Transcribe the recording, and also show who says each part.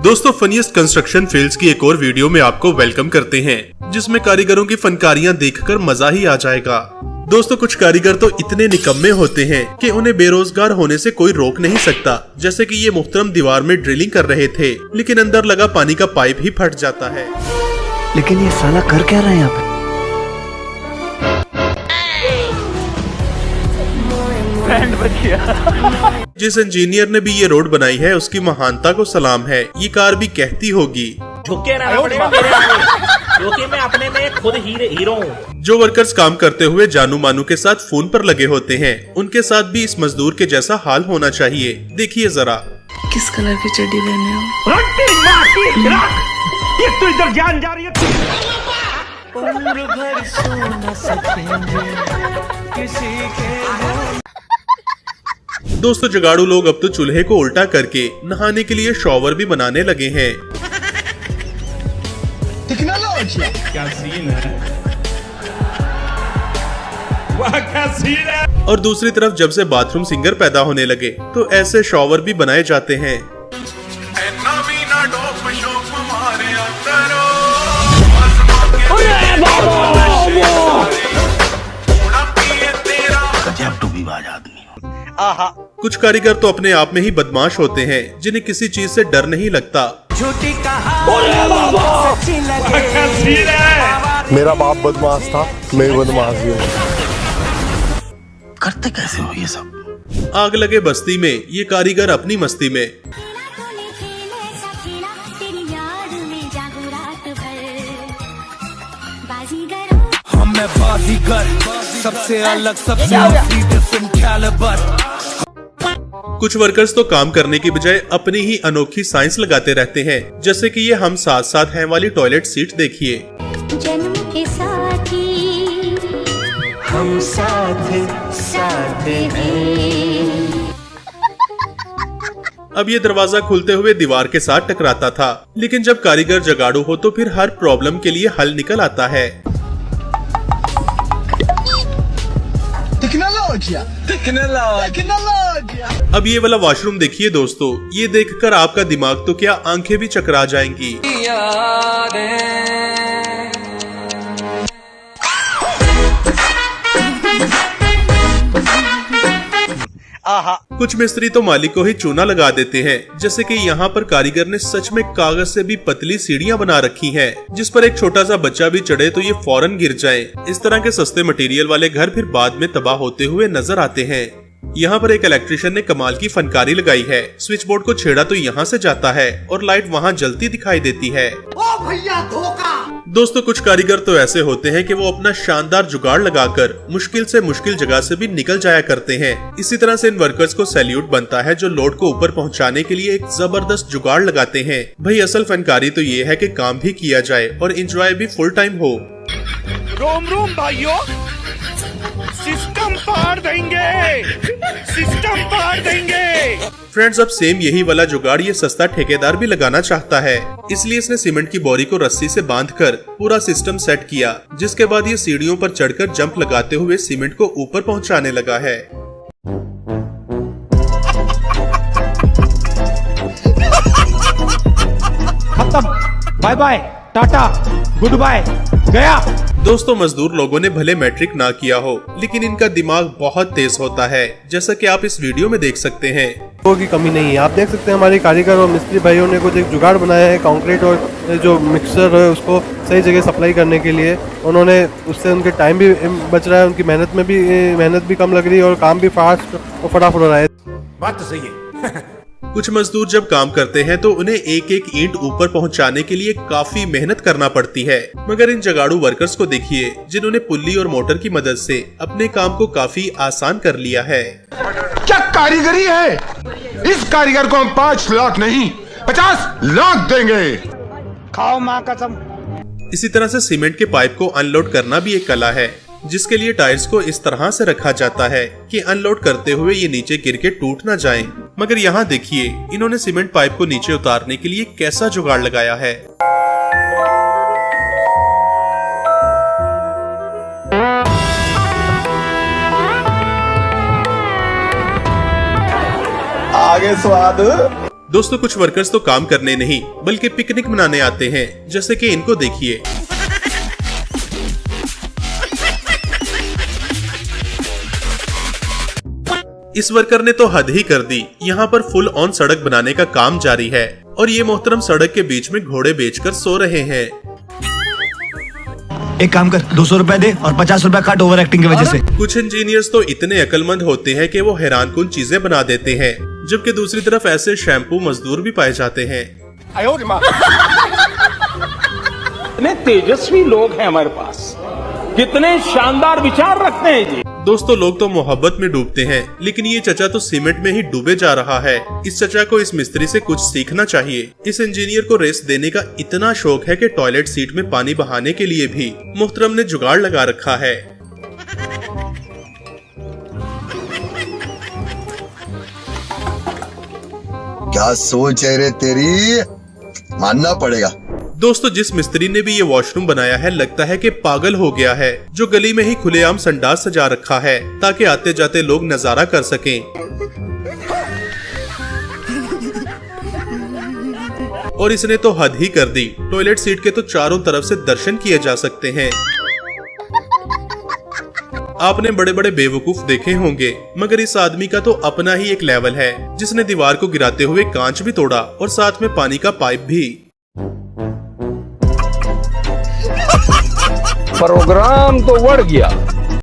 Speaker 1: दोस्तों funniest construction fails की एक और वीडियो में आपको वेलकम करते हैं, जिसमें कारीगरों की फनकारियां देखकर मजा ही आ जाएगा। दोस्तों कुछ कारीगर तो इतने निकम्मे होते हैं कि उन्हें बेरोजगार होने से कोई रोक नहीं सकता। जैसे कि ये मुहतरम दीवार में ड्रिलिंग कर रहे थे, लेकिन अंदर लगा पानी का पाइप ही फट जाता है।
Speaker 2: लेकिन ये साला कर क्या रहा है यहाँ पे?
Speaker 1: जिस इंजीनियर ने भी ये रोड बनाई है उसकी महानता को सलाम है। ये कार भी कहती होगी
Speaker 3: मैं अपने में खुद हीरो हूँ।
Speaker 1: जो वर्कर्स काम करते हुए जानू मानू के साथ फोन पर लगे होते हैं, उनके साथ भी इस मजदूर के जैसा हाल होना चाहिए। देखिए जरा।
Speaker 2: किस कलर की चड्डी पहने हो?
Speaker 3: ये तो इधर जान जा रही है।
Speaker 1: दोस्तों जुगाड़ू लोग अब तो चूल्हे को उल्टा करके नहाने के लिए शॉवर भी बनाने लगे हैं।
Speaker 3: क्या सीन है? वाह क्या सीन है।
Speaker 1: और दूसरी तरफ जब से बाथरूम सिंगर पैदा होने लगे तो ऐसे शॉवर भी बनाए जाते हैं। कुछ कारीगर तो अपने आप में ही बदमाश होते हैं, जिन्हें किसी चीज से डर नहीं लगता।
Speaker 4: मेरा बाप बदमाश था, मैं बदमाश भी हूँ।
Speaker 2: करते कैसे हो ये सब?
Speaker 1: आग लगे बस्ती में ये कारीगर अपनी मस्ती में।
Speaker 5: मैं बाजीगर, सबसे अलग, सबसे डिफरेंट कैलिबर।
Speaker 1: कुछ वर्कर्स तो काम करने की बजाय अपनी ही अनोखी साइंस लगाते रहते हैं। जैसे कि ये हम साथ साथ हैं वाली टॉयलेट सीट देखिए।
Speaker 6: जन्म के साथी
Speaker 5: हम साथ हैं।
Speaker 1: अब ये दरवाजा खुलते हुए दीवार के साथ टकराता था, लेकिन जब कारीगर जगाड़ू हो तो फिर हर प्रॉब्लम के लिए हल निकल आता है। अब ये वाला वॉशरूम देखिए दोस्तों, ये देखकर आपका दिमाग तो क्या आंखें भी चकरा जाएंगी। कुछ मिस्त्री तो मालिक को ही चूना लगा देते हैं। जैसे कि यहाँ पर कारीगर ने सच में कागज से भी पतली सीढ़ियाँ बना रखी हैं, जिस पर एक छोटा सा बच्चा भी चढ़े तो ये फौरन गिर जाए। इस तरह के सस्ते मटेरियल वाले घर फिर बाद में तबाह होते हुए नजर आते हैं। यहाँ पर एक इलेक्ट्रिशियन ने कमाल की फनकारी लगाई है। स्विच बोर्ड को छेड़ा तो यहाँ से जाता है और लाइट वहाँ जलती दिखाई देती है।
Speaker 3: ओ भैया धोखा।
Speaker 1: दोस्तों कुछ कारीगर तो ऐसे होते हैं कि वो अपना शानदार जुगाड़ लगाकर मुश्किल से मुश्किल जगह से भी निकल जाया करते हैं। इसी तरह से इन वर्कर्स को सैल्यूट बनता है जो लोड को ऊपर पहुंचाने के लिए एक जबरदस्त जुगाड़ लगाते हैं। भाई असल फनकारी तो ये है कि काम भी किया जाए और एंजॉय भी फुल टाइम हो।
Speaker 3: रोम रोम भाइयों, सिस्टम पार देंगे, सिस्टम पार देंगे।
Speaker 1: फ्रेंड्स अब सेम यही वाला जुगाड़ ये सस्ता ठेकेदार भी लगाना चाहता है, इसलिए इसने सीमेंट की बोरी को रस्सी से बांधकर पूरा सिस्टम सेट किया, जिसके बाद ये सीढ़ियों पर चढ़कर जंप लगाते हुए सीमेंट को ऊपर पहुंचाने लगा है।
Speaker 3: खत्म, bye bye, tata, good bye, गया।
Speaker 1: दोस्तों मजदूर लोगों ने भले मैट्रिक ना किया हो, लेकिन इनका दिमाग बहुत तेज होता है, जैसा कि आप इस वीडियो में देख सकते हैं।
Speaker 4: लोगों की कमी नहीं है। आप देख सकते हैं हमारे कारीगर और मिस्त्री भाइयों ने कुछ एक जुगाड़ बनाया है कंक्रीट और जो मिक्सर है उसको सही जगह सप्लाई करने के लिए। उन्होंने उससे उनके टाइम भी बच रहा है, उनकी मेहनत भी कम लग रही है और काम भी फास्ट और फटाफट हो रहा है।
Speaker 3: बात तो सही है।
Speaker 1: कुछ मजदूर जब काम करते हैं तो उन्हें एक एक ईंट ऊपर पहुंचाने के लिए काफी मेहनत करना पड़ती है, मगर इन जगाड़ू वर्कर्स को देखिए जिन्होंने पुल्ली और मोटर की मदद से अपने काम को काफी आसान कर लिया है।
Speaker 7: क्या कारीगरी है? इस कारीगर को हम 5 लाख नहीं 50 लाख देंगे।
Speaker 3: खाओ माँ कसम।
Speaker 1: इसी तरह से सीमेंट के पाइप को अनलोड करना भी एक कला है, जिसके लिए टायर्स को इस तरह से रखा जाता है कि अनलोड करते हुए ये नीचे गिर के टूट ना जाएं। मगर यहाँ देखिए इन्होंने सीमेंट पाइप को नीचे उतारने के लिए कैसा जुगाड़ लगाया है।
Speaker 4: आगे स्वाद
Speaker 1: दोस्तों कुछ वर्कर्स तो काम करने नहीं बल्कि पिकनिक मनाने आते हैं, जैसे कि इनको देखिए। इस वर्कर ने तो हद ही कर दी। यहाँ पर फुल ऑन सड़क बनाने का काम जारी है और ये मोहतरम सड़क के बीच में घोड़े बेचकर सो रहे हैं।
Speaker 8: एक काम कर, 200 रुपए दे और 50 रुपए काट ओवर एक्टिंग की वजह से।
Speaker 1: कुछ इंजीनियर्स तो इतने अक्लमंद होते हैं कि वो हैरानकुन चीजें बना देते हैं, जबकि दूसरी तरफ ऐसे शैम्पू मजदूर भी पाए जाते हैं।
Speaker 3: कितने तेजस्वी लोग हैं हमारे पास, कितने शानदार विचार रखते हैं जी।
Speaker 1: दोस्तों लोग तो मोहब्बत में डूबते हैं, लेकिन ये चचा तो सीमेंट में ही डूबे जा रहा है। इस चचा को इस मिस्त्री से कुछ सीखना चाहिए। इस इंजीनियर को रेस्ट देने का इतना शौक है कि टॉयलेट सीट में पानी बहाने के लिए भी मुहतरम ने जुगाड़ लगा रखा है।
Speaker 9: क्या सोच है रे तेरी, मानना पड़ेगा।
Speaker 1: दोस्तों जिस मिस्त्री ने भी ये वॉशरूम बनाया है लगता है कि पागल हो गया है, जो गली में ही खुलेआम संडास सजा रखा है ताकि आते जाते लोग नजारा कर सकें। और इसने तो हद ही कर दी, टॉयलेट सीट के तो चारों तरफ से दर्शन किए जा सकते हैं। आपने बड़े बड़े बेवकूफ देखे होंगे, मगर इस आदमी का तो अपना ही एक लेवल है, जिसने दीवार को गिराते हुए कांच भी तोड़ा और साथ में पानी का पाइप भी।
Speaker 3: प्रोग्राम तो बढ़ गया।